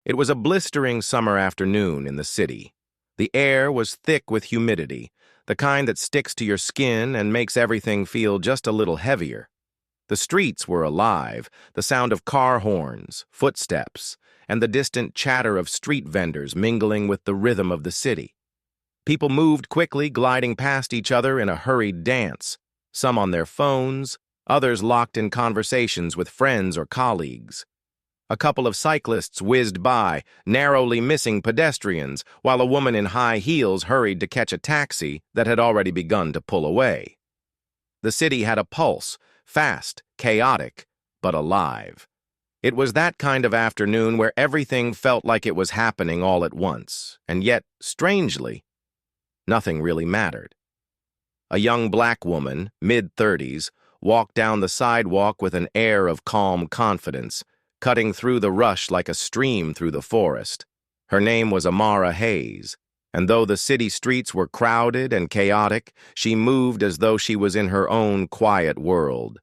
It was a blistering summer afternoon in the city. The air was thick with humidity, the kind that sticks to your skin and makes everything feel just a little heavier. The streets were alive, the sound of car horns, footsteps, and the distant chatter of street vendors mingling with the rhythm of the city. People moved quickly, gliding past each other in a hurried dance, some on their phones, others locked in conversations with friends or colleagues. A couple of cyclists whizzed by, narrowly missing pedestrians, while a woman in high heels hurried to catch a taxi that had already begun to pull away. The city had a pulse, fast, chaotic, but alive. It was that kind of afternoon where everything felt like it was happening all at once, and yet, strangely, nothing really mattered. A young black woman, mid-30s, walked down the sidewalk with an air of calm confidence, cutting through the rush like a stream through the forest. Her name was Amara Hayes, and though the city streets were crowded and chaotic, she moved as though she was in her own quiet world.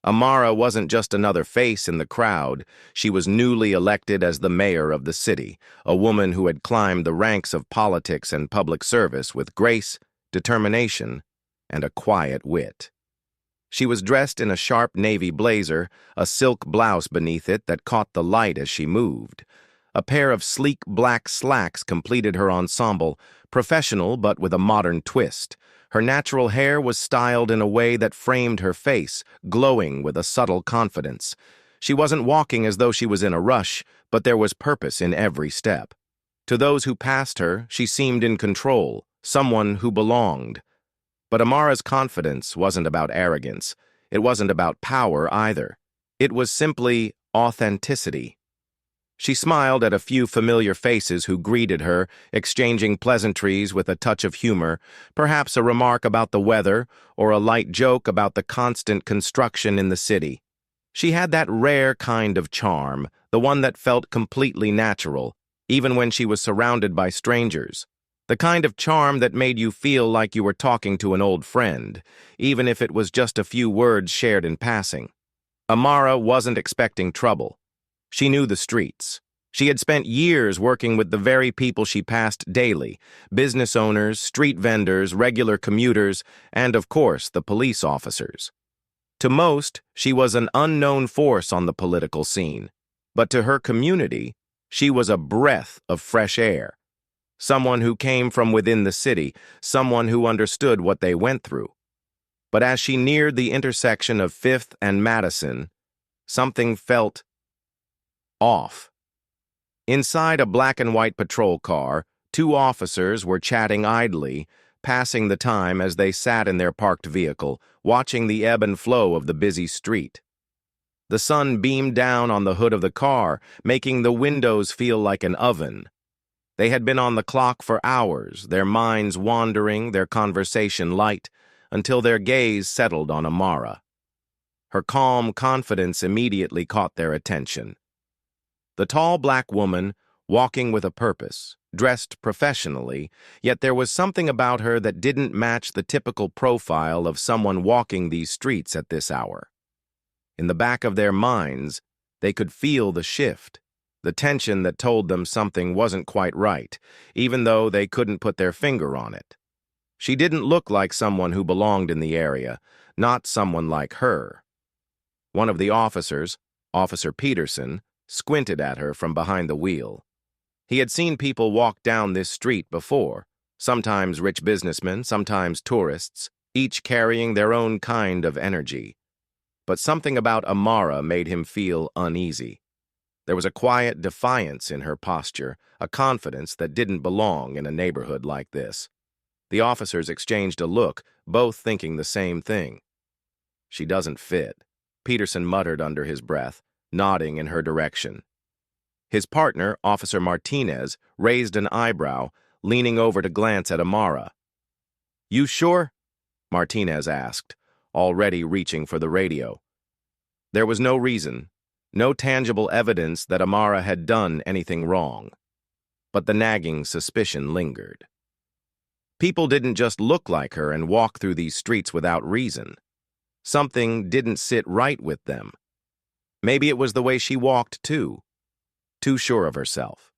Amara wasn't just another face in the crowd. She was newly elected as the mayor of the city, a woman who had climbed the ranks of politics and public service with grace, determination, and a quiet wit. She was dressed in a sharp navy blazer, a silk blouse beneath it that caught the light as she moved. A pair of sleek black slacks completed her ensemble, professional but with a modern twist. Her natural hair was styled in a way that framed her face, glowing with a subtle confidence. She wasn't walking as though she was in a rush, but there was purpose in every step. To those who passed her, she seemed in control, someone who belonged. But Amara's confidence wasn't about arrogance. It wasn't about power either. It was simply authenticity. She smiled at a few familiar faces who greeted her, exchanging pleasantries with a touch of humor, perhaps a remark about the weather or a light joke about the constant construction in the city. She had that rare kind of charm, the one that felt completely natural, even when she was surrounded by strangers. The kind of charm that made you feel like you were talking to an old friend, even if it was just a few words shared in passing. Amara wasn't expecting trouble. She knew the streets. She had spent years working with the very people she passed daily, business owners, street vendors, regular commuters, and, of course, the police officers. To most, she was an unknown force on the political scene, but to her community, she was a breath of fresh air. Someone who came from within the city, someone who understood what they went through. But as she neared the intersection of Fifth and Madison, something felt off. Inside a black and white patrol car, two officers were chatting idly, passing the time as they sat in their parked vehicle, watching the ebb and flow of the busy street. The sun beamed down on the hood of the car, making the windows feel like an oven. They had been on the clock for hours, their minds wandering, their conversation light, until their gaze settled on Amara. Her calm confidence immediately caught their attention. The tall black woman, walking with a purpose, dressed professionally, yet there was something about her that didn't match the typical profile of someone walking these streets at this hour. In the back of their minds, they could feel the shift, the tension that told them something wasn't quite right, even though they couldn't put their finger on it. She didn't look like someone who belonged in the area, not someone like her. One of the officers, Officer Peterson, squinted at her from behind the wheel. He had seen people walk down this street before, sometimes rich businessmen, sometimes tourists, each carrying their own kind of energy. But something about Amara made him feel uneasy. There was a quiet defiance in her posture, a confidence that didn't belong in a neighborhood like this. The officers exchanged a look, both thinking the same thing. "She doesn't fit," Peterson muttered under his breath, nodding in her direction. His partner, Officer Martinez, raised an eyebrow, leaning over to glance at Amara. "You sure?" Martinez asked, already reaching for the radio. There was no reason, no tangible evidence that Amara had done anything wrong. But the nagging suspicion lingered. People didn't just look like her and walk through these streets without reason. Something didn't sit right with them. Maybe it was the way she walked, too. too sure of herself.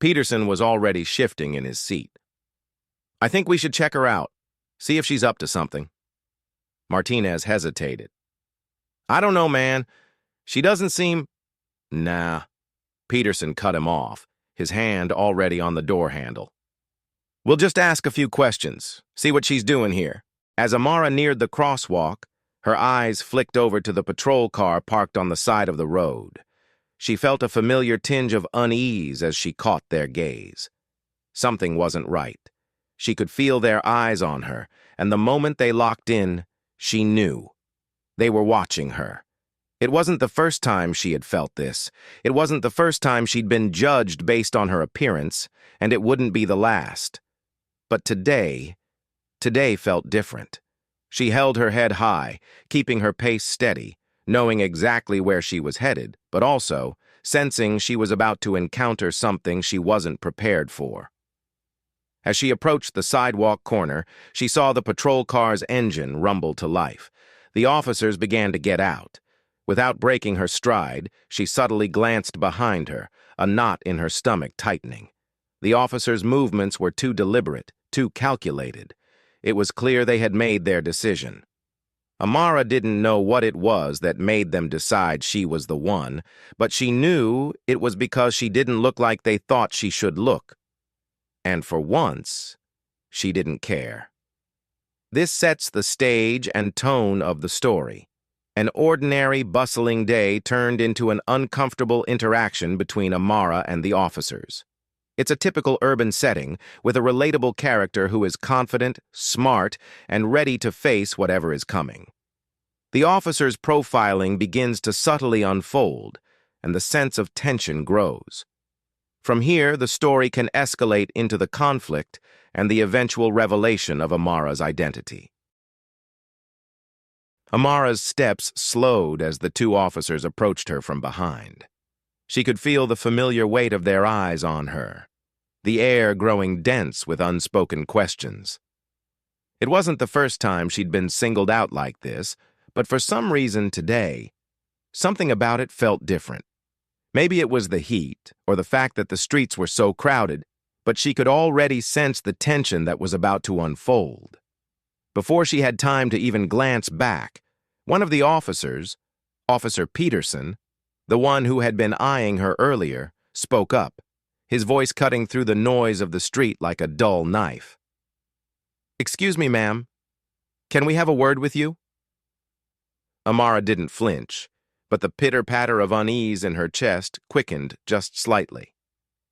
Peterson was already shifting in his seat. "I think we should check her out, see if she's up to something." Martinez hesitated. "I don't know, man. She doesn't seem—" "Nah." Peterson cut him off, his hand already on the door handle. "We'll just ask a few questions, see what she's doing here." As Amara neared the crosswalk, her eyes flicked over to the patrol car parked on the side of the road. She felt a familiar tinge of unease as she caught their gaze. Something wasn't right. She could feel their eyes on her, and the moment they locked in, she knew. They were watching her. It wasn't the first time she had felt this. It wasn't the first time she'd been judged based on her appearance, and it wouldn't be the last. But today felt different. She held her head high, keeping her pace steady, knowing exactly where she was headed, but also sensing she was about to encounter something she wasn't prepared for. As she approached the sidewalk corner, she saw the patrol car's engine rumble to life. The officers began to get out. Without breaking her stride, she subtly glanced behind her, a knot in her stomach tightening. The officers' movements were too deliberate, too calculated. It was clear they had made their decision. Amara didn't know what it was that made them decide she was the one, but she knew it was because she didn't look like they thought she should look. And for once, she didn't care. This sets the stage and tone of the story. An ordinary, bustling day turned into an uncomfortable interaction between Amara and the officers. It's a typical urban setting with a relatable character who is confident, smart, and ready to face whatever is coming. The officer's profiling begins to subtly unfold, and the sense of tension grows. From here, the story can escalate into the conflict and the eventual revelation of Amara's identity. Amara's steps slowed as the two officers approached her from behind. She could feel the familiar weight of their eyes on her, the air growing dense with unspoken questions. It wasn't the first time she'd been singled out like this, but for some reason today, something about it felt different. Maybe it was the heat or the fact that the streets were so crowded, but she could already sense the tension that was about to unfold. Before she had time to even glance back, one of the officers, Officer Peterson, the one who had been eyeing her earlier, spoke up, his voice cutting through the noise of the street like a dull knife. "Excuse me, ma'am. Can we have a word with you?" Amara didn't flinch, but the pitter-patter of unease in her chest quickened just slightly.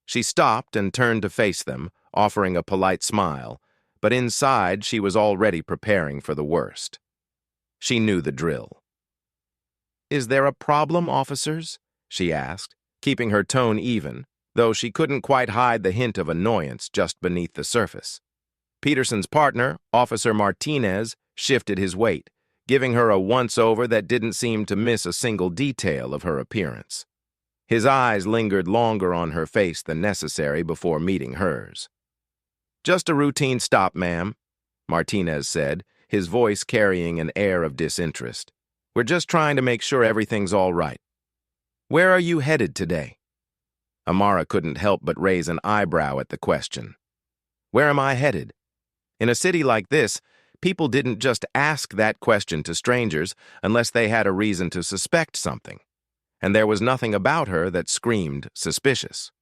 She stopped and turned to face them, offering a polite smile, but inside she was already preparing for the worst. She knew the drill. "Is there a problem, officers?" she asked, keeping her tone even, though she couldn't quite hide the hint of annoyance just beneath the surface. Peterson's partner, Officer Martinez, shifted his weight, giving her a once-over that didn't seem to miss a single detail of her appearance. His eyes lingered longer on her face than necessary before meeting hers. "Just a routine stop, ma'am," Martinez said, his voice carrying an air of disinterest. "We're just trying to make sure everything's all right. Where are you headed today?" Amara couldn't help but raise an eyebrow at the question. Where am I headed? In a city like this, people didn't just ask that question to strangers unless they had a reason to suspect something, and there was nothing about her that screamed suspicious.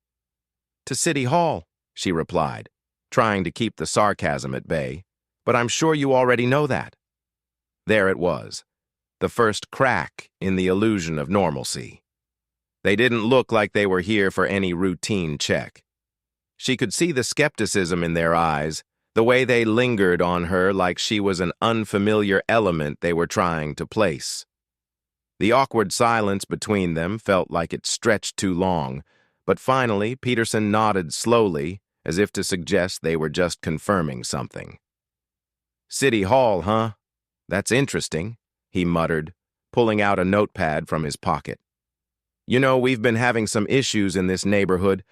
"To City Hall," she replied, trying to keep the sarcasm at bay, "but I'm sure you already know that." There it was, the first crack in the illusion of normalcy. They didn't look like they were here for any routine check. She could see the skepticism in their eyes, the way they lingered on her like she was an unfamiliar element they were trying to place. The awkward silence between them felt like it stretched too long, but finally Peterson nodded slowly, as if to suggest they were just confirming something. "City Hall, huh? That's interesting," he muttered, pulling out a notepad from his pocket. "You know, we've been having some issues in this neighborhood.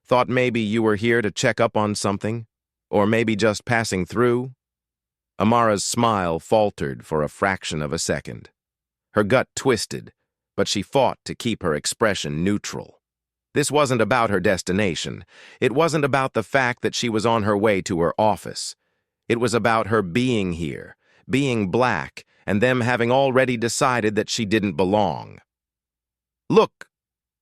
Thought maybe you were here to check up on something, or maybe just passing through." Amara's smile faltered for a fraction of a second. Her gut twisted, but she fought to keep her expression neutral. This wasn't about her destination. It wasn't about the fact that she was on her way to her office. It was about her being here, being black, and them having already decided that she didn't belong. "Look,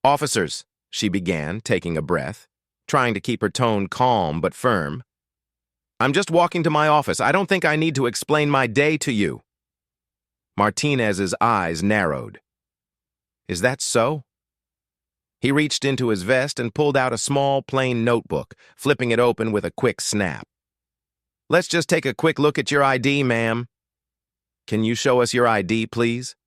officers," she began, taking a breath, trying to keep her tone calm but firm. "I'm just walking to my office. I don't think I need to explain my day to you." Martinez's eyes narrowed. "Is that so?" He reached into his vest and pulled out a small, plain notebook, flipping it open with a quick snap. "Let's just take a quick look at your ID, ma'am." "Can you show us your ID, please?"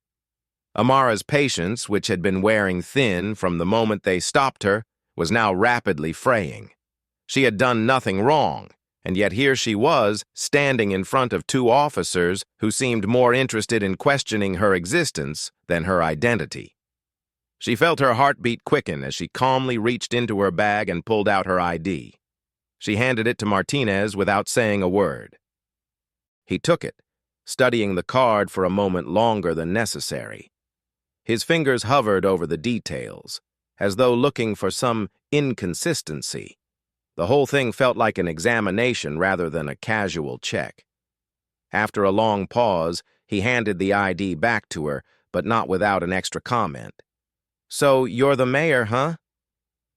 Amara's patience, which had been wearing thin from the moment they stopped her, was now rapidly fraying. She had done nothing wrong, and yet here she was, standing in front of two officers who seemed more interested in questioning her existence than her identity. She felt her heartbeat quicken as she calmly reached into her bag and pulled out her ID. She handed it to Martinez without saying a word. He took it, studying the card for a moment longer than necessary. His fingers hovered over the details, as though looking for some inconsistency. The whole thing felt like an examination rather than a casual check. After a long pause, he handed the ID back to her, but not without an extra comment. "So you're the mayor, huh?"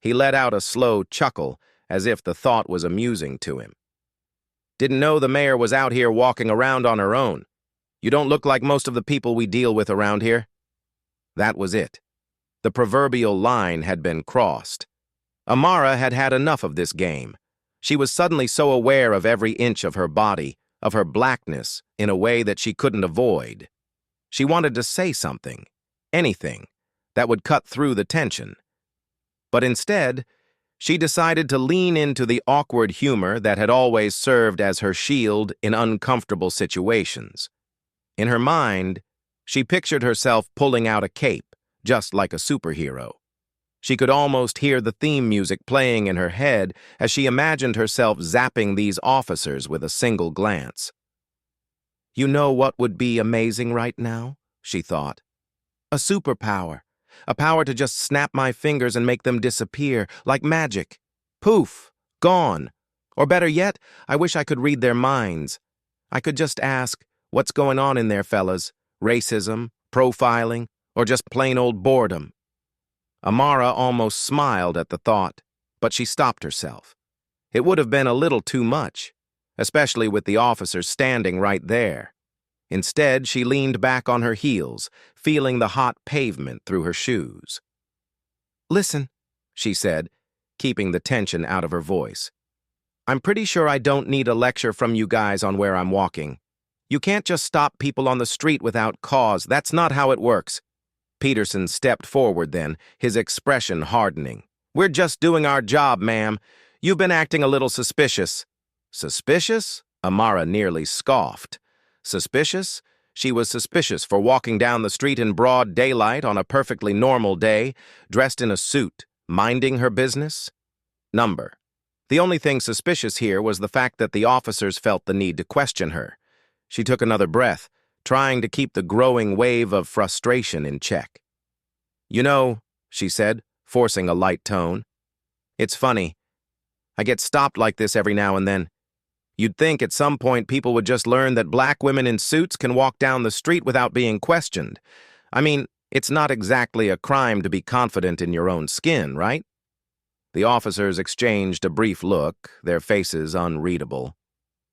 He let out a slow chuckle, as if the thought was amusing to him. "Didn't know the mayor was out here walking around on her own. You don't look like most of the people we deal with around here." That was it. The proverbial line had been crossed. Amara had had enough of this game. She was suddenly so aware of every inch of her body, of her blackness, in a way that she couldn't avoid. She wanted to say something, anything, that would cut through the tension. But instead, she decided to lean into the awkward humor that had always served as her shield in uncomfortable situations. In her mind, she pictured herself pulling out a cape, just like a superhero. She could almost hear the theme music playing in her head as she imagined herself zapping these officers with a single glance. "You know what would be amazing right now?" she thought. "A superpower. A power to just snap my fingers and make them disappear, like magic. Poof, gone. Or better yet, I wish I could read their minds. I could just ask, what's going on in there, fellas? Racism, profiling, or just plain old boredom?" Amara almost smiled at the thought, but she stopped herself. It would have been a little too much, especially with the officers standing right there. Instead, she leaned back on her heels, feeling the hot pavement through her shoes. "Listen," she said, keeping the tension out of her voice. "I'm pretty sure I don't need a lecture from you guys on where I'm walking. You can't just stop people on the street without cause. That's not how it works." Peterson stepped forward then, his expression hardening. "We're just doing our job, ma'am. You've been acting a little suspicious." "Suspicious?" Amara nearly scoffed. Suspicious? She was suspicious for walking down the street in broad daylight on a perfectly normal day, dressed in a suit, minding her business? Number. The only thing suspicious here was the fact that the officers felt the need to question her. She took another breath, trying to keep the growing wave of frustration in check. "You know," she said, forcing a light tone, "it's funny. I get stopped like this every now and then. You'd think at some point people would just learn that black women in suits can walk down the street without being questioned. I mean, it's not exactly a crime to be confident in your own skin, right?" The officers exchanged a brief look, their faces unreadable.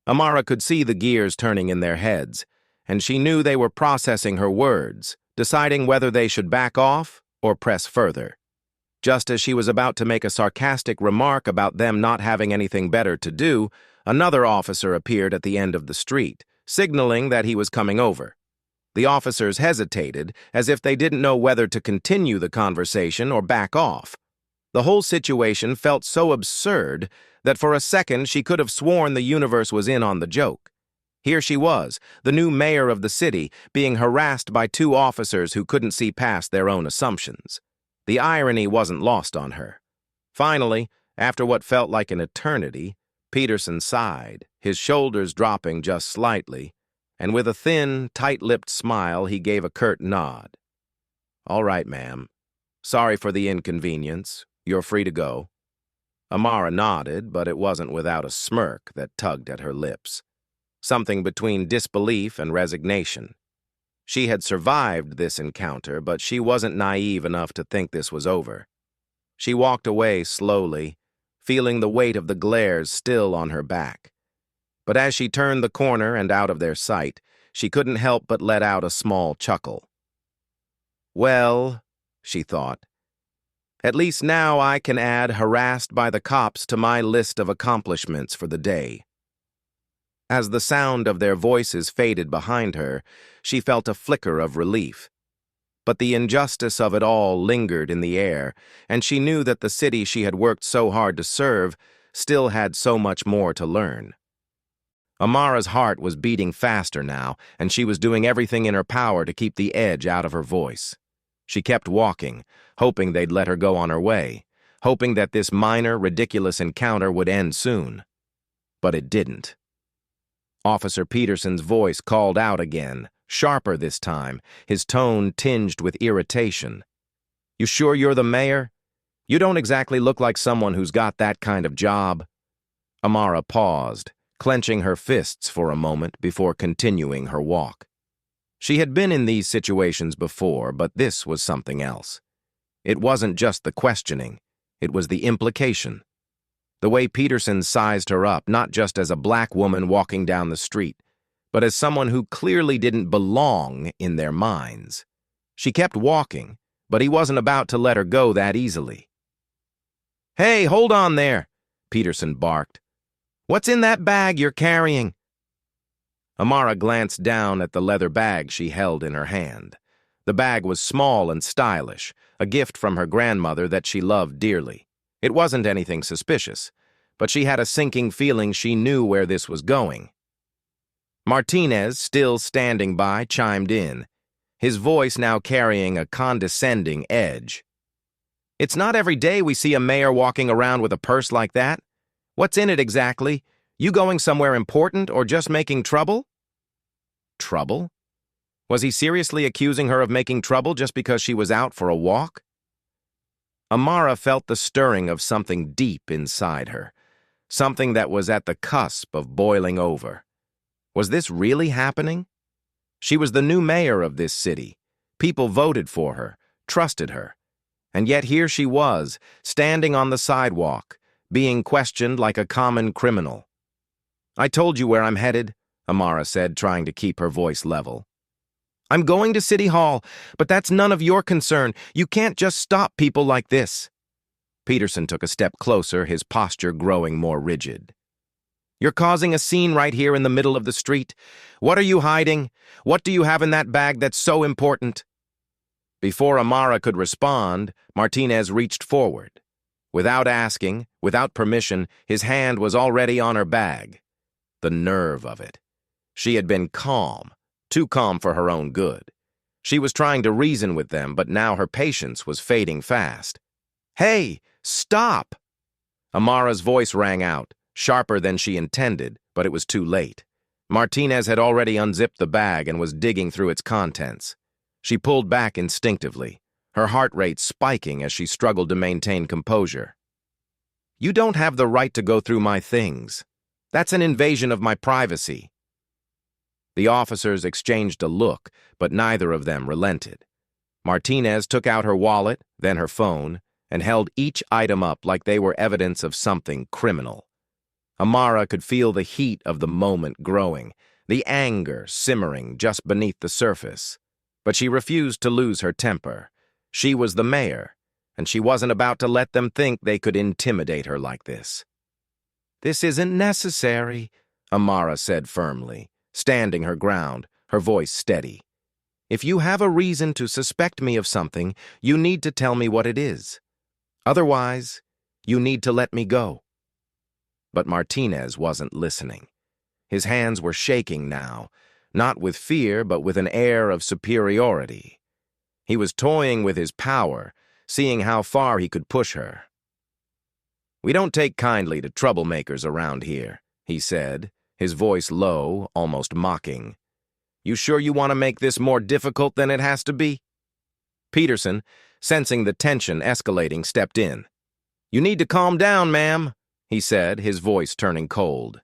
Amara could see the gears turning in their heads, and she knew they were processing her words, deciding whether they should back off or press further. Just as she was about to make a sarcastic remark about them not having anything better to do, another officer appeared at the end of the street, signaling that he was coming over. The officers hesitated, as if they didn't know whether to continue the conversation or back off. The whole situation felt so absurd that for a second she could have sworn the universe was in on the joke. Here she was, the new mayor of the city, being harassed by two officers who couldn't see past their own assumptions. The irony wasn't lost on her. Finally, after what felt like an eternity, Peterson sighed, his shoulders dropping just slightly, and with a thin, tight-lipped smile he gave a curt nod. "All right, ma'am. Sorry for the inconvenience. You're free to go." Amara nodded, but it wasn't without a smirk that tugged at her lips. Something between disbelief and resignation. She had survived this encounter, but she wasn't naive enough to think this was over. She walked away slowly, feeling the weight of the glares still on her back. But as she turned the corner and out of their sight, she couldn't help but let out a small chuckle. "Well," she thought, "at least now I can add harassed by the cops to my list of accomplishments for the day." As the sound of their voices faded behind her, she felt a flicker of relief. But the injustice of it all lingered in the air, and she knew that the city she had worked so hard to serve still had so much more to learn. Amara's heart was beating faster now, and she was doing everything in her power to keep the edge out of her voice. She kept walking, hoping they'd let her go on her way, hoping that this minor, ridiculous encounter would end soon. But it didn't. Officer Peterson's voice called out again, sharper this time, his tone tinged with irritation. "You sure you're the mayor? You don't exactly look like someone who's got that kind of job." Amara paused, clenching her fists for a moment before continuing her walk. She had been in these situations before, but this was something else. It wasn't just the questioning, it was the implication. The way Peterson sized her up, not just as a black woman walking down the street, but as someone who clearly didn't belong in their minds. She kept walking, but he wasn't about to let her go that easily. "Hey, hold on there," Peterson barked. "What's in that bag you're carrying?" Amara glanced down at the leather bag she held in her hand. The bag was small and stylish, a gift from her grandmother that she loved dearly. It wasn't anything suspicious, but she had a sinking feeling she knew where this was going. Martinez, still standing by, chimed in, his voice now carrying a condescending edge. "It's not every day we see a mayor walking around with a purse like that. What's in it exactly? You going somewhere important or just making trouble?" Trouble? Was he seriously accusing her of making trouble just because she was out for a walk? Amara felt the stirring of something deep inside her, something that was at the cusp of boiling over. Was this really happening? She was the new mayor of this city. People voted for her, trusted her. And yet here she was, standing on the sidewalk, being questioned like a common criminal. "I told you where I'm headed," Amara said, trying to keep her voice level. "I'm going to City Hall, but that's none of your concern. You can't just stop people like this." Peterson took a step closer, his posture growing more rigid. "You're causing a scene right here in the middle of the street. What are you hiding? What do you have in that bag that's so important?" Before Amara could respond, Martinez reached forward. Without asking, without permission, his hand was already on her bag. The nerve of it. She had been calm, too calm for her own good. She was trying to reason with them, but now her patience was fading fast. "Hey, stop!" Amara's voice rang out, sharper than she intended, but it was too late. Martinez had already unzipped the bag and was digging through its contents. She pulled back instinctively, her heart rate spiking as she struggled to maintain composure. "You don't have the right to go through my things. That's an invasion of my privacy." The officers exchanged a look, but neither of them relented. Martinez took out her wallet, then her phone, and held each item up like they were evidence of something criminal. Amara could feel the heat of the moment growing, the anger simmering just beneath the surface. But she refused to lose her temper. She was the mayor, and she wasn't about to let them think they could intimidate her like this. "This isn't necessary," Amara said firmly, standing her ground, her voice steady. "If you have a reason to suspect me of something, you need to tell me what it is. Otherwise, you need to let me go." But Martinez wasn't listening. His hands were shaking now, not with fear, but with an air of superiority. He was toying with his power, seeing how far he could push her. "We don't take kindly to troublemakers around here," he said, his voice low, almost mocking. "You sure you want to make this more difficult than it has to be?" Peterson, sensing the tension escalating, stepped in. "You need to calm down, ma'am," he said, his voice turning cold.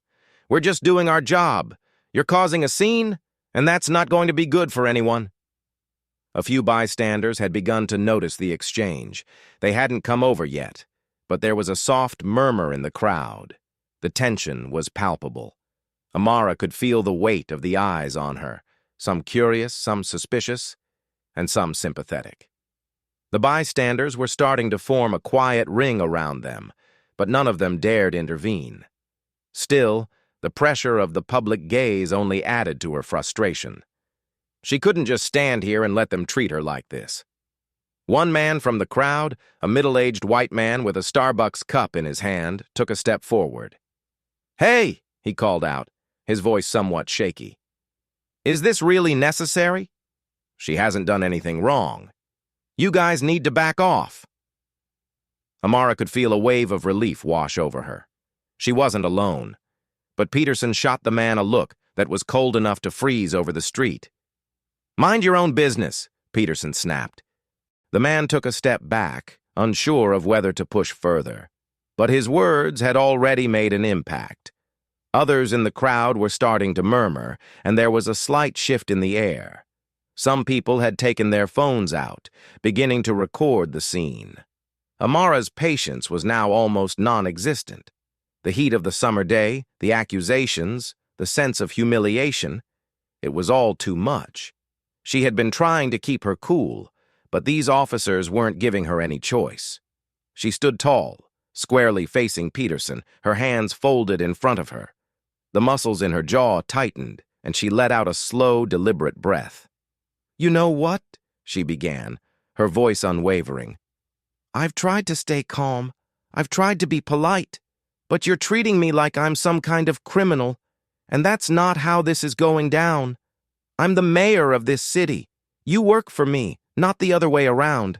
"We're just doing our job. You're causing a scene, and that's not going to be good for anyone." A few bystanders had begun to notice the exchange. They hadn't come over yet, but there was a soft murmur in the crowd. The tension was palpable. Amara could feel the weight of the eyes on her, some curious, some suspicious, and some sympathetic. The bystanders were starting to form a quiet ring around them, but none of them dared intervene. Still, the pressure of the public gaze only added to her frustration. She couldn't just stand here and let them treat her like this. One man from the crowd, a middle-aged white man with a Starbucks cup in his hand, took a step forward. "Hey!" he called out, his voice somewhat shaky. "Is this really necessary? She hasn't done anything wrong. You guys need to back off." Amara could feel a wave of relief wash over her. She wasn't alone. But Peterson shot the man a look that was cold enough to freeze over the street. "Mind your own business," Peterson snapped. The man took a step back, unsure of whether to push further. But his words had already made an impact. Others in the crowd were starting to murmur, and there was a slight shift in the air. Some people had taken their phones out, beginning to record the scene. Amara's patience was now almost non-existent. The heat of the summer day, the accusations, the sense of humiliation, it was all too much. She had been trying to keep her cool, but these officers weren't giving her any choice. She stood tall, squarely facing Peterson, her hands folded in front of her. The muscles in her jaw tightened, and she let out a slow, deliberate breath. "You know what?" she began, her voice unwavering. "I've tried to stay calm. I've tried to be polite. But you're treating me like I'm some kind of criminal, and that's not how this is going down. I'm the mayor of this city. You work for me, not the other way around."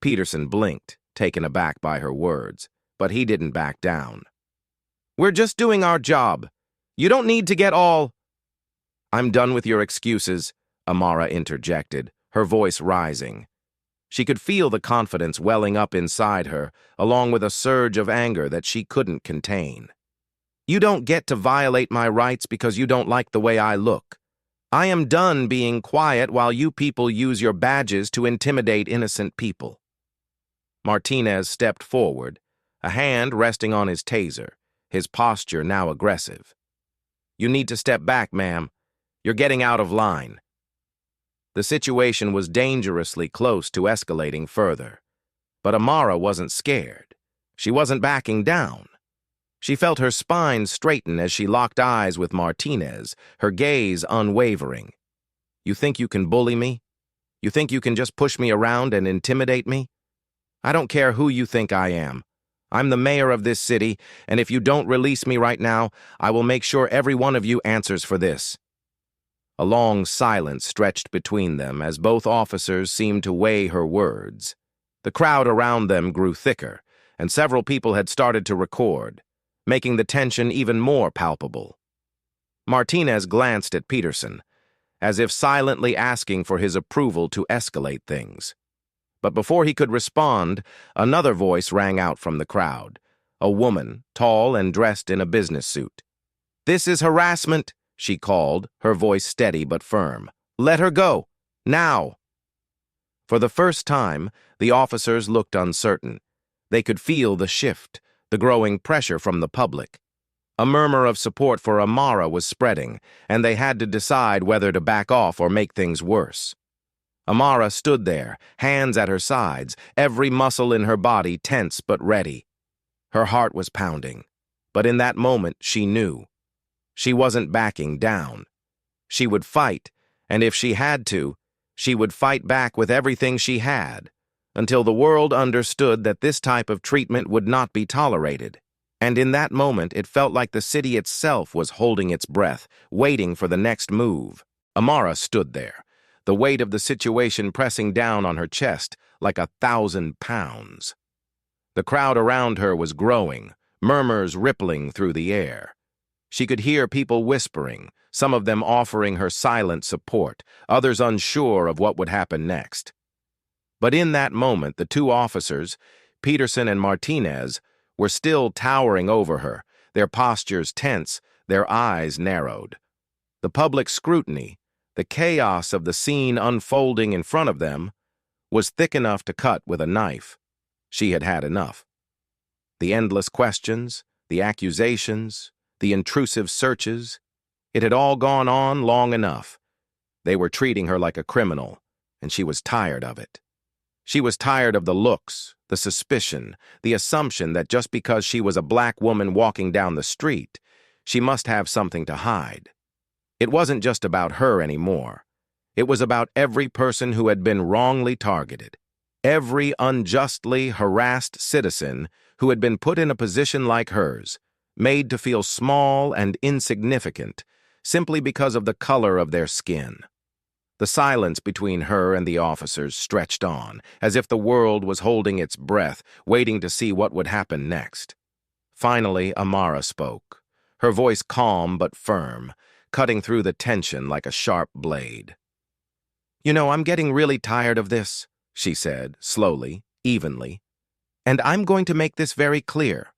Peterson blinked, taken aback by her words, but he didn't back down. "We're just doing our job. You don't need to get all—" "I'm done with your excuses," Amara interjected, her voice rising. She could feel the confidence welling up inside her, along with a surge of anger that she couldn't contain. "You don't get to violate my rights because you don't like the way I look. I am done being quiet while you people use your badges to intimidate innocent people." Martinez stepped forward, a hand resting on his taser, his posture now aggressive. "You need to step back, ma'am. You're getting out of line." The situation was dangerously close to escalating further. But Amara wasn't scared. She wasn't backing down. She felt her spine straighten as she locked eyes with Martinez, her gaze unwavering. "You think you can bully me? You think you can just push me around and intimidate me? I don't care who you think I am. I'm the mayor of this city, and if you don't release me right now, I will make sure every one of you answers for this." A long silence stretched between them as both officers seemed to weigh her words. The crowd around them grew thicker, and several people had started to record, making the tension even more palpable. Martinez glanced at Peterson, as if silently asking for his approval to escalate things. But before he could respond, another voice rang out from the crowd, a woman, tall and dressed in a business suit. "This is harassment," she called, her voice steady but firm. "Let her go. Now." For the first time, the officers looked uncertain. They could feel the shift, the growing pressure from the public. A murmur of support for Amara was spreading, and they had to decide whether to back off or make things worse. Amara stood there, hands at her sides, every muscle in her body tense but ready. Her heart was pounding, but in that moment she knew. She wasn't backing down. She would fight, and if she had to, she would fight back with everything she had, until the world understood that this type of treatment would not be tolerated. And in that moment, it felt like the city itself was holding its breath, waiting for the next move. Amara stood there, the weight of the situation pressing down on her chest like 1,000 pounds. The crowd around her was growing, murmurs rippling through the air. She could hear people whispering, some of them offering her silent support, others unsure of what would happen next. But in that moment, the two officers, Peterson and Martinez were still towering over her, their postures tense, their eyes narrowed. The public scrutiny, the chaos of the scene unfolding in front of them, was thick enough to cut with a knife. She had had enough. The endless questions, the accusations, the intrusive searches, it had all gone on long enough. They were treating her like a criminal, and she was tired of it. She was tired of the looks, the suspicion, the assumption that just because she was a black woman walking down the street, she must have something to hide. It wasn't just about her anymore. It was about every person who had been wrongly targeted, every unjustly harassed citizen who had been put in a position like hers, made to feel small and insignificant simply because of the color of their skin. The silence between her and the officers stretched on, as if the world was holding its breath, waiting to see what would happen next. Finally, Amara spoke, her voice calm but firm, cutting through the tension like a sharp blade. "You know, I'm getting really tired of this," she said, slowly, evenly. "And I'm going to make this very clear.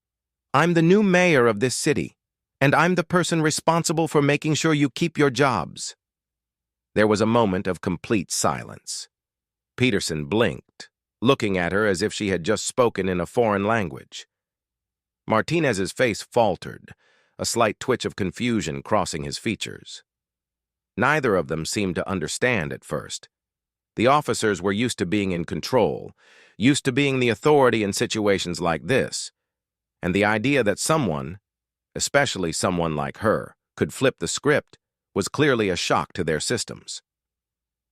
I'm the new mayor of this city, and I'm the person responsible for making sure you keep your jobs." There was a moment of complete silence. Peterson blinked, looking at her as if she had just spoken in a foreign language. Martinez's face faltered, a slight twitch of confusion crossing his features. Neither of them seemed to understand at first. The officers were used to being in control, used to being the authority in situations like this, and the idea that someone, especially someone like her, could flip the script was clearly a shock to their systems.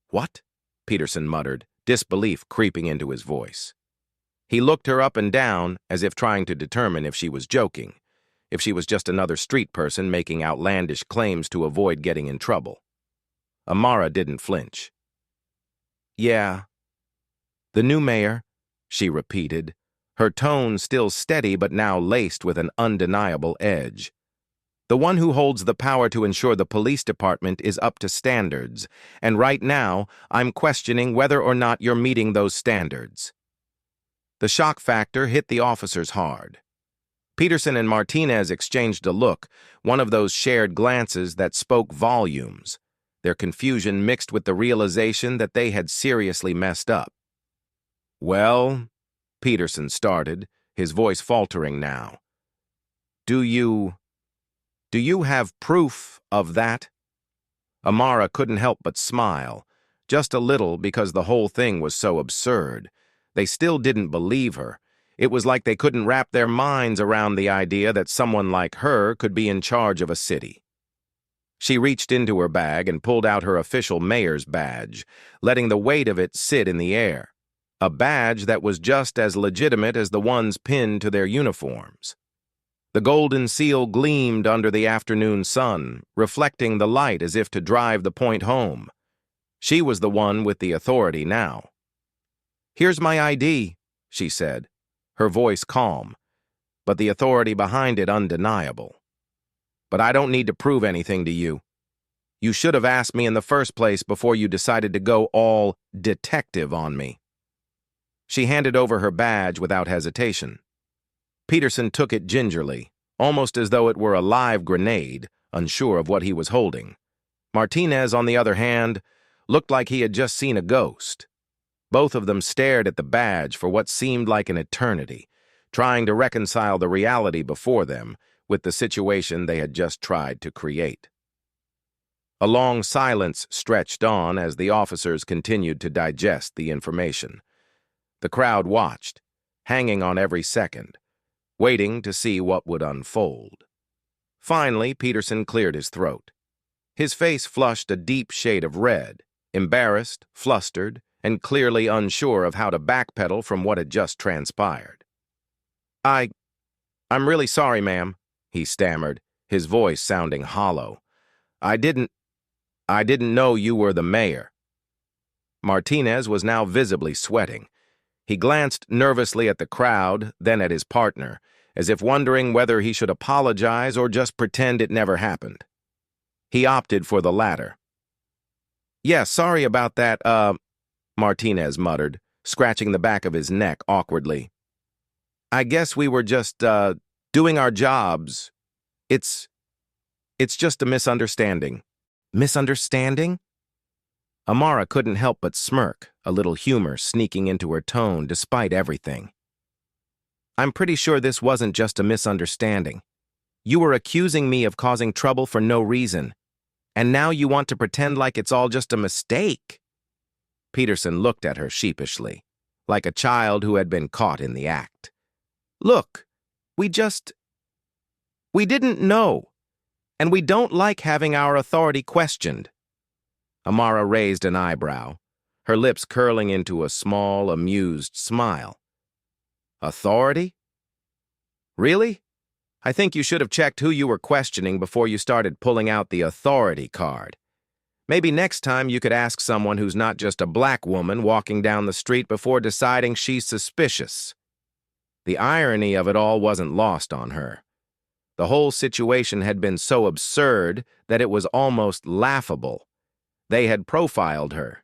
"What?" Peterson muttered, disbelief creeping into his voice. He looked her up and down as if trying to determine if she was joking, if she was just another street person making outlandish claims to avoid getting in trouble. Amara didn't flinch. "Yeah. The new mayor," she repeated, her tone still steady but now laced with an undeniable edge. "The one who holds the power to ensure the police department is up to standards, and right now I'm questioning whether or not you're meeting those standards." The shock factor hit the officers hard. Peterson and Martinez exchanged a look, one of those shared glances that spoke volumes, their confusion mixed with the realization that they had seriously messed up. "Well," Peterson started, his voice faltering now. Do you have proof of that?" Amara couldn't help but smile, just a little because the whole thing was so absurd. They still didn't believe her. It was like they couldn't wrap their minds around the idea that someone like her could be in charge of a city. She reached into her bag and pulled out her official mayor's badge, letting the weight of it sit in the air, a badge that was just as legitimate as the ones pinned to their uniforms. The golden seal gleamed under the afternoon sun, reflecting the light as if to drive the point home. She was the one with the authority now. "Here's my ID," she said, her voice calm, but the authority behind it undeniable. "But I don't need to prove anything to you. You should have asked me in the first place before you decided to go all detective on me." She handed over her badge without hesitation. Peterson took it gingerly, almost as though it were a live grenade, unsure of what he was holding. Martinez, on the other hand, looked like he had just seen a ghost. Both of them stared at the badge for what seemed like an eternity, trying to reconcile the reality before them with the situation they had just tried to create. A long silence stretched on as the officers continued to digest the information. The crowd watched, hanging on every second, waiting to see what would unfold. Finally, Peterson cleared his throat. His face flushed a deep shade of red, embarrassed, flustered, and clearly unsure of how to backpedal from what had just transpired. I'm really sorry, ma'am," he stammered, his voice sounding hollow. I didn't know you were the mayor." Martinez was now visibly sweating. He glanced nervously at the crowd, then at his partner, as if wondering whether he should apologize or just pretend it never happened. He opted for the latter. "Yeah, sorry about that, Martinez muttered, scratching the back of his neck awkwardly. I guess we were just, doing our jobs. It's, it's just a misunderstanding. Misunderstanding? Amara couldn't help but smirk, a little humor sneaking into her tone despite everything. I'm pretty sure this wasn't just a misunderstanding. You were accusing me of causing trouble for no reason, and now you want to pretend like it's all just a mistake. Peterson looked at her sheepishly, like a child who had been caught in the act. Look, we didn't know, and we don't like having our authority questioned. Amara raised an eyebrow, her lips curling into a small, amused smile. Authority? Really? I think you should have checked who you were questioning before you started pulling out the authority card. Maybe next time you could ask someone who's not just a black woman walking down the street before deciding she's suspicious. The irony of it all wasn't lost on her. The whole situation had been so absurd that it was almost laughable. They had profiled her.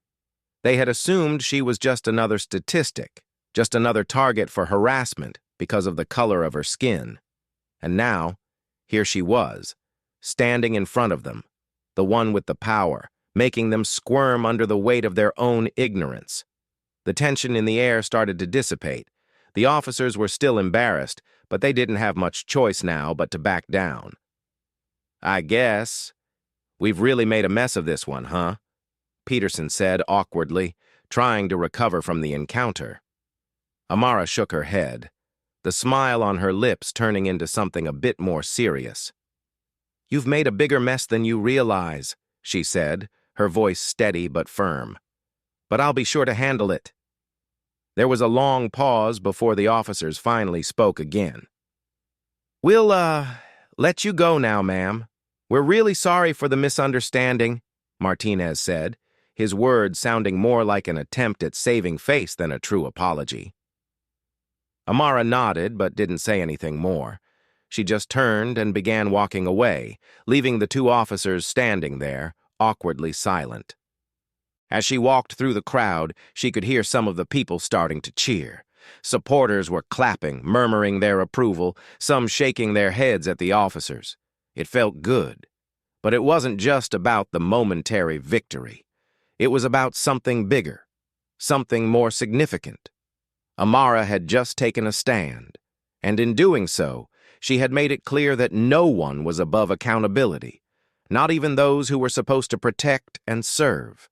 They had assumed she was just another statistic, just another target for harassment because of the color of her skin. And now, here she was, standing in front of them, the one with the power, making them squirm under the weight of their own ignorance. The tension in the air started to dissipate. The officers were still embarrassed, but they didn't have much choice now but to back down. I guess we've really made a mess of this one, huh? Peterson said awkwardly, trying to recover from the encounter. Amara shook her head, the smile on her lips turning into something a bit more serious. You've made a bigger mess than you realize, she said, her voice steady but firm. But I'll be sure to handle it. There was a long pause before the officers finally spoke again. We'll, let you go now, ma'am. We're really sorry for the misunderstanding, Martinez said, his words sounding more like an attempt at saving face than a true apology. Amara nodded but didn't say anything more. She just turned and began walking away, leaving the two officers standing there, awkwardly silent. As she walked through the crowd, she could hear some of the people starting to cheer. Supporters were clapping, murmuring their approval, some shaking their heads at the officers. It felt good. But it wasn't just about the momentary victory. It was about something bigger, something more significant. Amara had just taken a stand, and in doing so, she had made it clear that no one was above accountability, not even those who were supposed to protect and serve.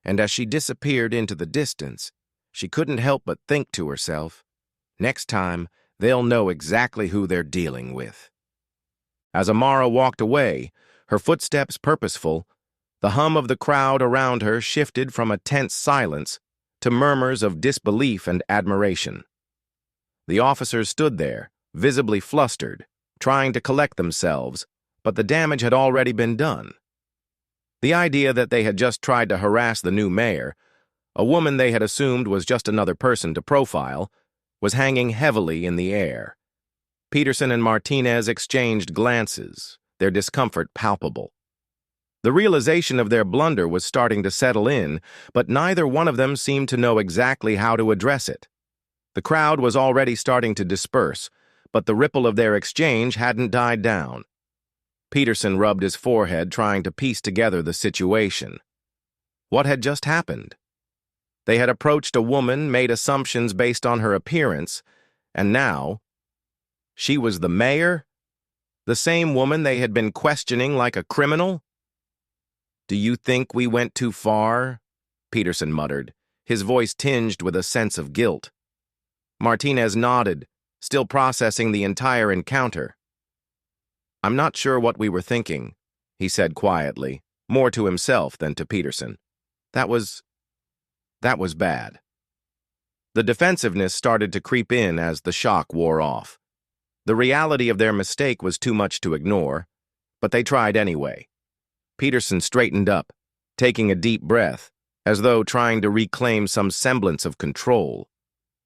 And as she disappeared into the distance, she couldn't help but think to herself, next time, they'll know exactly who they're dealing with. As Amara walked away, her footsteps purposeful, the hum of the crowd around her shifted from a tense silence to murmurs of disbelief and admiration. The officers stood there, visibly flustered, trying to collect themselves, but the damage had already been done. The idea that they had just tried to harass the new mayor, a woman they had assumed was just another person to profile, was hanging heavily in the air. Peterson and Martinez exchanged glances, their discomfort palpable. The realization of their blunder was starting to settle in, but neither one of them seemed to know exactly how to address it. The crowd was already starting to disperse, but the ripple of their exchange hadn't died down. Peterson rubbed his forehead, trying to piece together the situation. What had just happened? They had approached a woman, made assumptions based on her appearance, and now, she was the mayor? The same woman they had been questioning like a criminal? Do you think we went too far? Peterson muttered, his voice tinged with a sense of guilt. Martinez nodded, still processing the entire encounter. I'm not sure what we were thinking, he said quietly, more to himself than to Peterson. That was bad. The defensiveness started to creep in as the shock wore off. The reality of their mistake was too much to ignore, but they tried anyway. Peterson straightened up, taking a deep breath, as though trying to reclaim some semblance of control.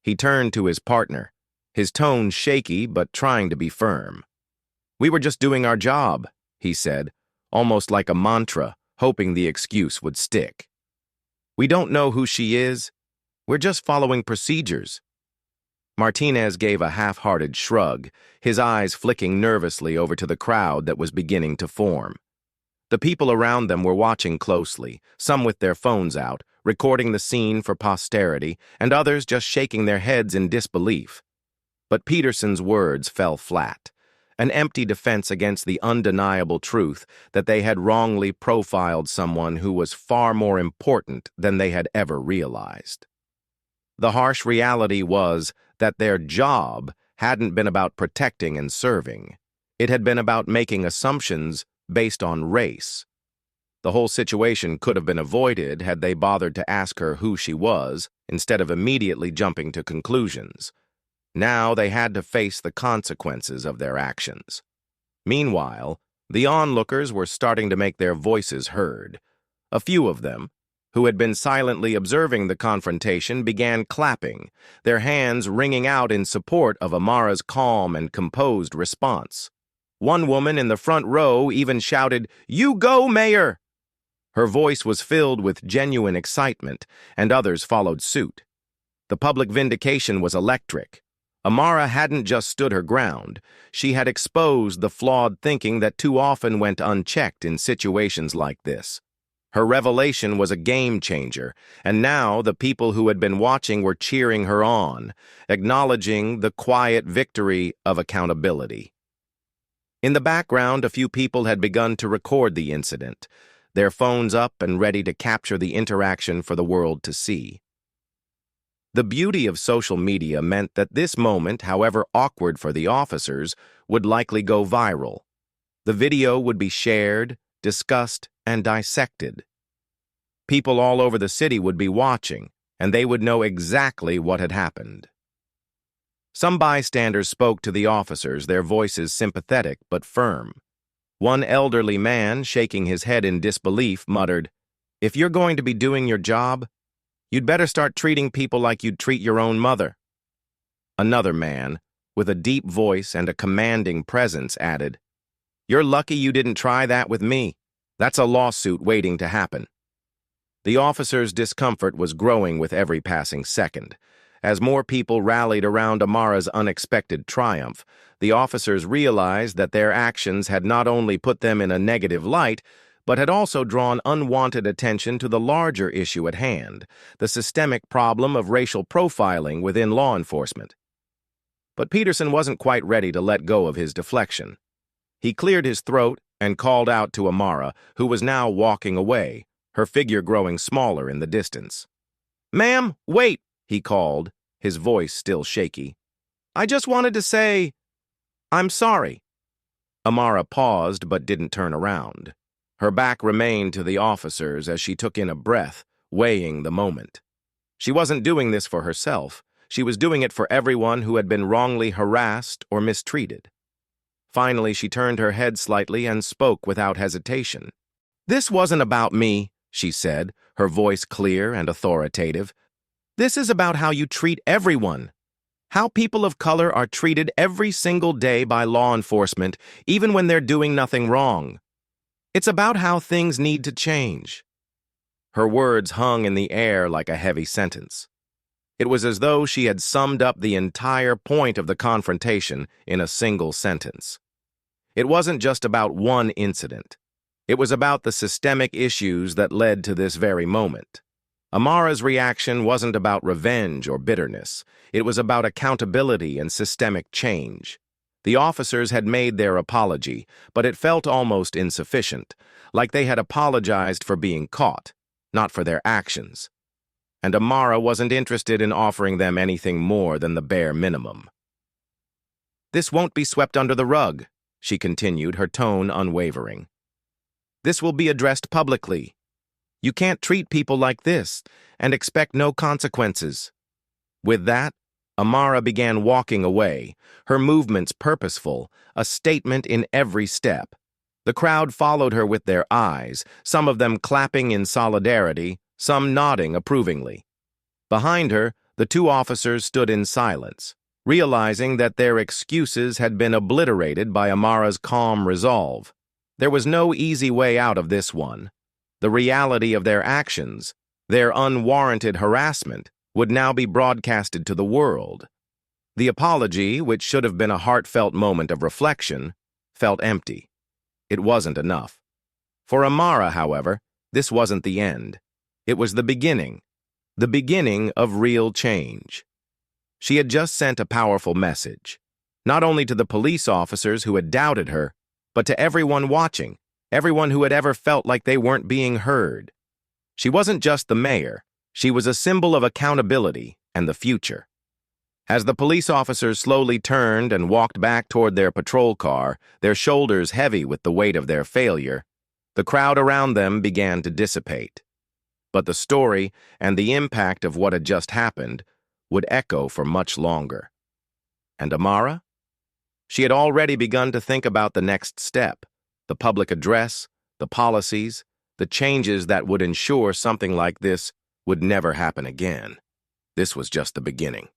He turned to his partner, his tone shaky but trying to be firm. We were just doing our job, he said, almost like a mantra, hoping the excuse would stick. We don't know who she is. We're just following procedures. Martinez gave a half-hearted shrug, his eyes flicking nervously over to the crowd that was beginning to form. The people around them were watching closely, some with their phones out, recording the scene for posterity, and others just shaking their heads in disbelief. But Peterson's words fell flat, an empty defense against the undeniable truth that they had wrongly profiled someone who was far more important than they had ever realized. The harsh reality was that their job hadn't been about protecting and serving. It had been about making assumptions based on race. The whole situation could have been avoided had they bothered to ask her who she was, instead of immediately jumping to conclusions. Now they had to face the consequences of their actions. Meanwhile, the onlookers were starting to make their voices heard. A few of them, who had been silently observing the confrontation, began clapping, their hands ringing out in support of Amara's calm and composed response. One woman in the front row even shouted, "You go, Mayor!" Her voice was filled with genuine excitement, and others followed suit. The public vindication was electric. Amara hadn't just stood her ground, she had exposed the flawed thinking that too often went unchecked in situations like this. Her revelation was a game changer, and now the people who had been watching were cheering her on, acknowledging the quiet victory of accountability. In the background, a few people had begun to record the incident, their phones up and ready to capture the interaction for the world to see. The beauty of social media meant that this moment, however awkward for the officers, would likely go viral. The video would be shared, discussed, and dissected. People all over the city would be watching, and they would know exactly what had happened. Some bystanders spoke to the officers, their voices sympathetic but firm. One elderly man, shaking his head in disbelief, muttered, "If you're going to be doing your job, you'd better start treating people like you'd treat your own mother." Another man, with a deep voice and a commanding presence, added, "You're lucky you didn't try that with me. That's a lawsuit waiting to happen." The officers' discomfort was growing with every passing second. As more people rallied around Amara's unexpected triumph, the officers realized that their actions had not only put them in a negative light, but had also drawn unwanted attention to the larger issue at hand, the systemic problem of racial profiling within law enforcement. But Peterson wasn't quite ready to let go of his deflection. He cleared his throat and called out to Amara, who was now walking away, her figure growing smaller in the distance. "Ma'am, wait," he called, his voice still shaky. "I just wanted to say, I'm sorry." Amara paused but didn't turn around. Her back remained to the officers as she took in a breath, weighing the moment. She wasn't doing this for herself. She was doing it for everyone who had been wrongly harassed or mistreated. Finally, she turned her head slightly and spoke without hesitation. "This wasn't about me," she said, her voice clear and authoritative. "This is about how you treat everyone. How people of color are treated every single day by law enforcement, even when they're doing nothing wrong. It's about how things need to change." Her words hung in the air like a heavy sentence. It was as though she had summed up the entire point of the confrontation in a single sentence. It wasn't just about one incident. It was about the systemic issues that led to this very moment. Amara's reaction wasn't about revenge or bitterness. It was about accountability and systemic change. The officers had made their apology, but it felt almost insufficient, like they had apologized for being caught, not for their actions. And Amara wasn't interested in offering them anything more than the bare minimum. "This won't be swept under the rug," she continued, her tone unwavering. "This will be addressed publicly. You can't treat people like this and expect no consequences." With that, Amara began walking away, her movements purposeful, a statement in every step. The crowd followed her with their eyes, some of them clapping in solidarity, some nodding approvingly. Behind her, the two officers stood in silence, realizing that their excuses had been obliterated by Amara's calm resolve. There was no easy way out of this one. The reality of their actions, their unwarranted harassment, would now be broadcasted to the world. The apology, which should have been a heartfelt moment of reflection, felt empty. It wasn't enough. For Amara, however, this wasn't the end. It was the beginning of real change. She had just sent a powerful message, not only to the police officers who had doubted her, but to everyone watching, everyone who had ever felt like they weren't being heard. She wasn't just the mayor, she was a symbol of accountability and the future. As the police officers slowly turned and walked back toward their patrol car, their shoulders heavy with the weight of their failure, the crowd around them began to dissipate. But the story and the impact of what had just happened would echo for much longer. And Amara? She had already begun to think about the next step, the public address, the policies, the changes that would ensure something like this would never happen again. This was just the beginning.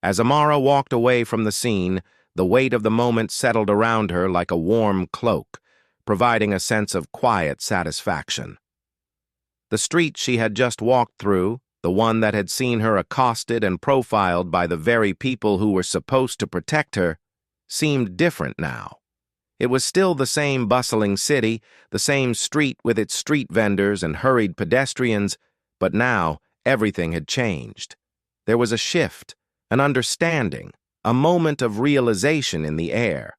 As Amara walked away from the scene, the weight of the moment settled around her like a warm cloak, providing a sense of quiet satisfaction. The street she had just walked through, the one that had seen her accosted and profiled by the very people who were supposed to protect her, seemed different now. It was still the same bustling city, the same street with its street vendors and hurried pedestrians, but now everything had changed. There was a shift, an understanding, a moment of realization in the air.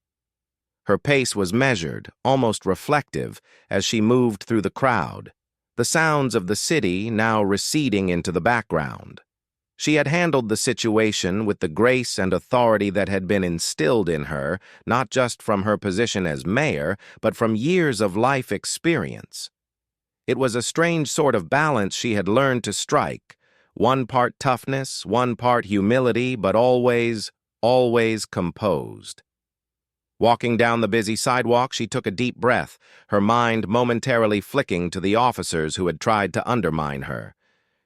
Her pace was measured, almost reflective, as she moved through the crowd, the sounds of the city now receding into the background. She had handled the situation with the grace and authority that had been instilled in her, not just from her position as mayor, but from years of life experience. It was a strange sort of balance she had learned to strike, one part toughness, one part humility, but always composed. Walking down the busy sidewalk, she took a deep breath, her mind momentarily flicking to the officers who had tried to undermine her.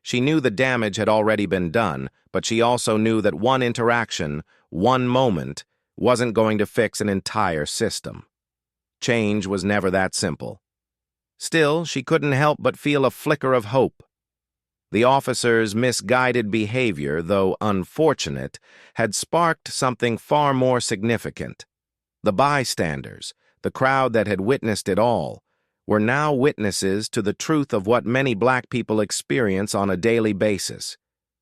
She knew the damage had already been done, but she also knew that one interaction, one moment, wasn't going to fix an entire system. Change was never that simple. Still, she couldn't help but feel a flicker of hope. The officers' misguided behavior, though unfortunate, had sparked something far more significant. The bystanders, the crowd that had witnessed it all, were now witnesses to the truth of what many black people experience on a daily basis,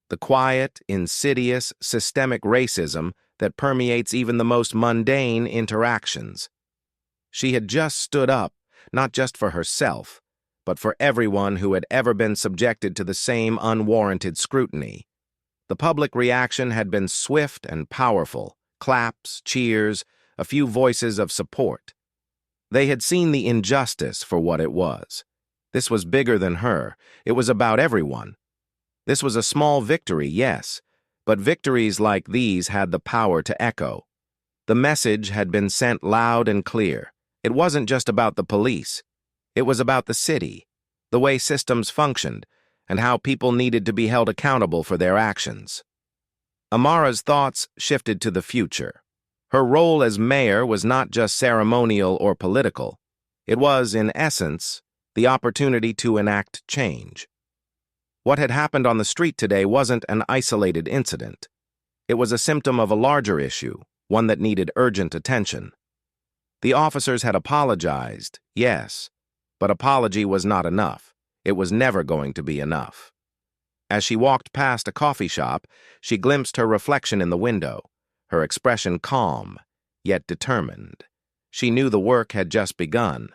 the quiet, insidious, systemic racism that permeates even the most mundane interactions. She had just stood up, not just for herself, but for everyone who had ever been subjected to the same unwarranted scrutiny. The public reaction had been swift and powerful, claps, cheers, a few voices of support. They had seen the injustice for what it was. This was bigger than her. It was about everyone. This was a small victory, yes, but victories like these had the power to echo. The message had been sent loud and clear. It wasn't just about the police. It was about the city, the way systems functioned, and how people needed to be held accountable for their actions. Amara's thoughts shifted to the future. Her role as mayor was not just ceremonial or political. It was, in essence, the opportunity to enact change. What had happened on the street today wasn't an isolated incident. It was a symptom of a larger issue, one that needed urgent attention. The officers had apologized, yes, but apology was not enough. It was never going to be enough. As she walked past a coffee shop, she glimpsed her reflection in the window, her expression calm, yet determined. She knew the work had just begun.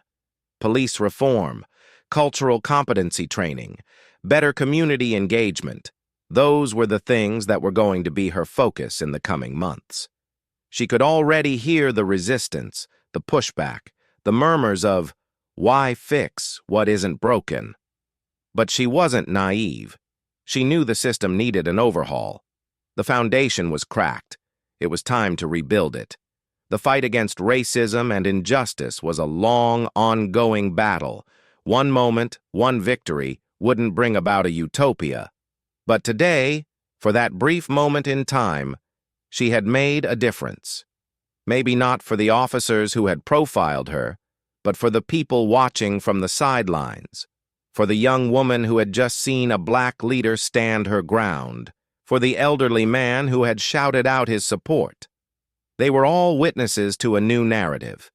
Police reform, cultural competency training, better community engagement, those were the things that were going to be her focus in the coming months. She could already hear the resistance, the pushback, the murmurs of, "Why fix what isn't broken?" But she wasn't naive. She knew the system needed an overhaul. The foundation was cracked. It was time to rebuild it. The fight against racism and injustice was a long, ongoing battle. One moment, one victory, wouldn't bring about a utopia. But today, for that brief moment in time, she had made a difference. Maybe not for the officers who had profiled her, but for the people watching from the sidelines, for the young woman who had just seen a black leader stand her ground, for the elderly man who had shouted out his support. They were all witnesses to a new narrative.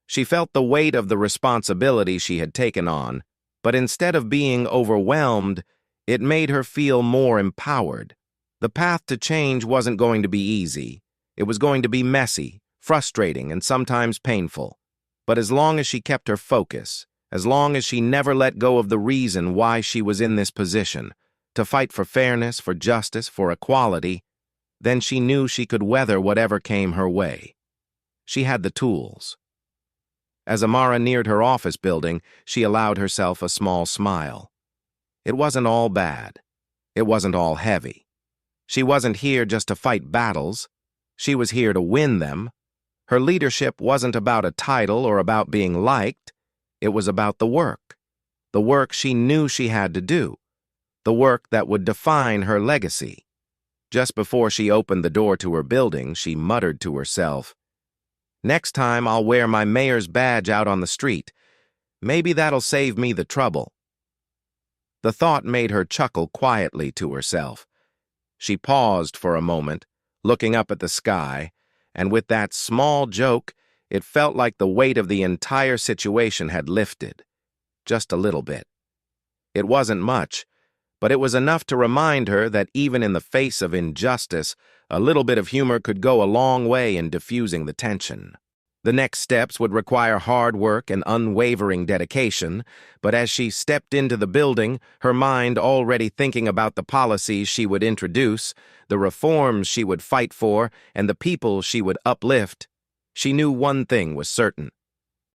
She felt the weight of the responsibility she had taken on, but instead of being overwhelmed, it made her feel more empowered. The path to change wasn't going to be easy. It was going to be messy, frustrating, and sometimes painful. But as long as she kept her focus, as long as she never let go of the reason why she was in this position, to fight for fairness, for justice, for equality, then she knew she could weather whatever came her way. She had the tools. As Amara neared her office building, she allowed herself a small smile. It wasn't all bad. It wasn't all heavy. She wasn't here just to fight battles. She was here to win them. Her leadership wasn't about a title or about being liked. It was about the work she knew she had to do, the work that would define her legacy. Just before she opened the door to her building, she muttered to herself, "Next time I'll wear my mayor's badge out on the street. Maybe that'll save me the trouble." The thought made her chuckle quietly to herself. She paused for a moment, looking up at the sky, and with that small joke, it felt like the weight of the entire situation had lifted. Just a little bit. It wasn't much, but it was enough to remind her that even in the face of injustice, a little bit of humor could go a long way in diffusing the tension. The next steps would require hard work and unwavering dedication, but as she stepped into the building, her mind already thinking about the policies she would introduce, the reforms she would fight for, and the people she would uplift, she knew one thing was certain.